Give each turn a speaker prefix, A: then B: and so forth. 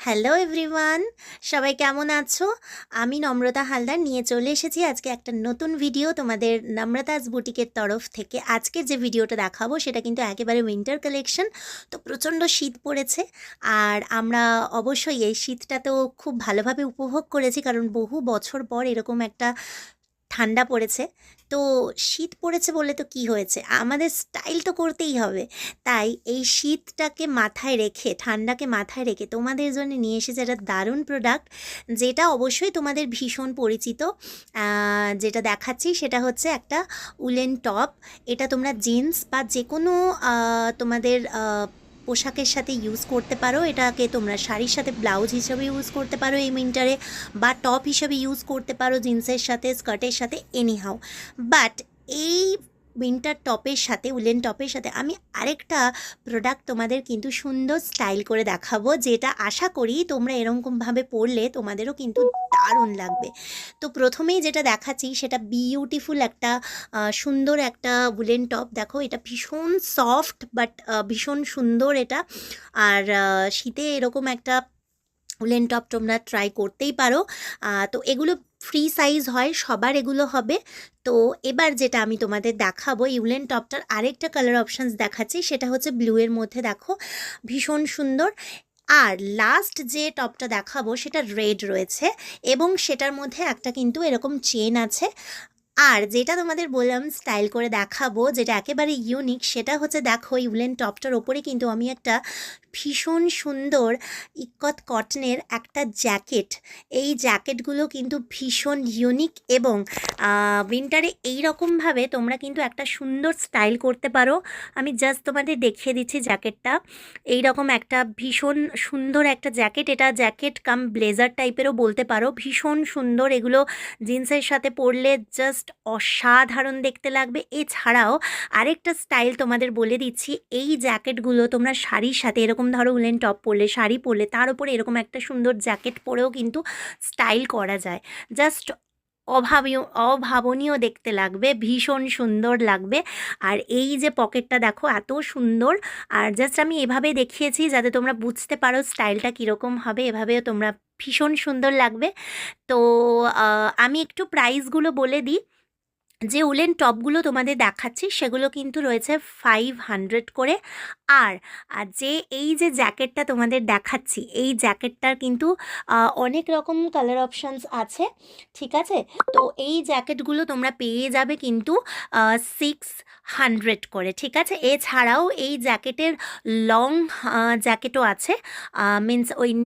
A: Hello everyone, সবাই কেমন আছো? আমি নম্রতা হালদার নিয়ে চলে এসেছি আজকে একটা নতুন ভিডিও তোমাদের নম্রতাস বুটিকের তরফ থেকে। আজকের যে ভিডিওটা দেখাবো সেটা কিন্তু একেবারে উইন্টার কালেকশন। তো প্রচণ্ড শীত পড়েছে, আর আমরা অবশ্যই এই শীতটা তো খুব ভালোভাবে উপভোগ করেছি, কারণ বহু বছর পর এরকম একটা ঠান্ডা পড়েছে। তো শীত পড়েছে বলে তো কি হয়েছে, আমাদের স্টাইল তো করতেই হবে। তাই এই শীতটাকে মাথায় রেখে, ঠান্ডাকে মাথায় রেখে তোমাদের জন্য নিয়ে এসেছে একটা দারুণ প্রোডাক্ট, যেটা অবশ্যই তোমাদের ভীষণ পরিচিত। যেটা দেখাচ্ছি সেটা হচ্ছে একটা উলেন টপ। এটা তোমরা জিন্স বা যে কোনো তোমাদের পোশাকের সাথে ইউজ করতে পারো। এটাকে তোমরা শাড়ির সাথে ব্লাউজ হিসেবে ইউজ করতে পারো এই উইন্টারে, বা টপ হিসেবে ইউজ করতে পারো জিন্সের সাথে, স্কার্টের সাথে, এনিহাও। বাট এই উইন্টার টপের সাথে, উলেন টপের সাথে আমি আরেকটা প্রোডাক্ট তোমাদের কিন্তু সুন্দর স্টাইল করে দেখাবো, যেটা আশা করি তোমরা এরকমভাবে পরলে তোমাদেরও কিন্তু দারুণ লাগবে। তো প্রথমেই যেটা দেখাচ্ছি সেটা বিউটিফুল একটা সুন্দর একটা উলেন টপ। দেখো, এটা ভীষণ সফট বাট ভীষণ সুন্দর এটা। আর শীতে এরকম একটা উলেন টপ তোমরা ট্রাই করতেই পারো। তো এগুলো ফ্রি সাইজ হয়, সবার এগুলো হবে। তো এবার যেটা আমি তোমাদের দেখাবো, এই উলেন টপটার আরেকটা কালার অপশানস দেখাচ্ছি, সেটা হচ্ছে ব্লু এর মধ্যে। দেখো, ভীষণ সুন্দর। আর লাস্ট যে টপটা দেখাবো সেটা রেড রয়েছে, এবং সেটার মধ্যে একটা কিন্তু এরকম চেন আছে। আর যেটা তোমাদের বললাম স্টাইল করে দেখাবো, যেটা একেবারে ইউনিক, সেটা হচ্ছে দেখো, এই উলেন টপটার ওপরে কিন্তু আমি একটা ভীষণ সুন্দর ইকত কটনের একটা জ্যাকেট। এই জ্যাকেটগুলো কিন্তু ভীষণ ইউনিক, এবং উইন্টারে এইরকমভাবে তোমরা কিন্তু একটা সুন্দর স্টাইল করতে পারো। আমি জাস্ট তোমাদের দেখিয়ে দিচ্ছি জ্যাকেটটা। এইরকম একটা ভীষণ সুন্দর একটা জ্যাকেট, এটা জ্যাকেট কাম ব্লেজার টাইপেরও বলতে পারো। ভীষণ সুন্দর, এগুলো জিন্সের সাথে পরলে জাস্ট অসাধারণ দেখতে লাগবে। এছাড়াও আরেকটা স্টাইল তোমাদের বলে দিচ্ছি, এই জ্যাকেটগুলো তোমরা শাড়ির সাথে, এরকম ধরো উলেন টপ পরলে, শাড়ি পরলে, তার উপরে এরকম একটা সুন্দর জ্যাকেট পরেও কিন্তু স্টাইল করা যায়। জাস্ট অভাবনীয় দেখতে লাগবে, ভীষণ সুন্দর লাগবে। আর এই যে পকেটটা দেখো, এত সুন্দর। আর জাস্ট আমি এভাবে দেখিয়েছি যাতে তোমরা বুঝতে পারো স্টাইলটা কীরকম হবে, এভাবেও তোমরা ভীষণ সুন্দর লাগবে। তো আমি একটু প্রাইসগুলো বলে দিই। যে উলেন টপগুলো তোমাদের দেখাচ্ছি সেগুলো কিন্তু রয়েছে 500 করে। আর যে এই যে জ্যাকেটটা তোমাদের দেখাচ্ছি, এই জ্যাকেটটার কিন্তু অনেক রকম কালার অপশানস আছে, ঠিক আছে? তো এই জ্যাকেটগুলো তোমরা পেয়ে যাবে কিন্তু 600 করে, ঠিক আছে? এছাড়াও এই জ্যাকেটের লং জ্যাকেটও আছে, মিন্স ওই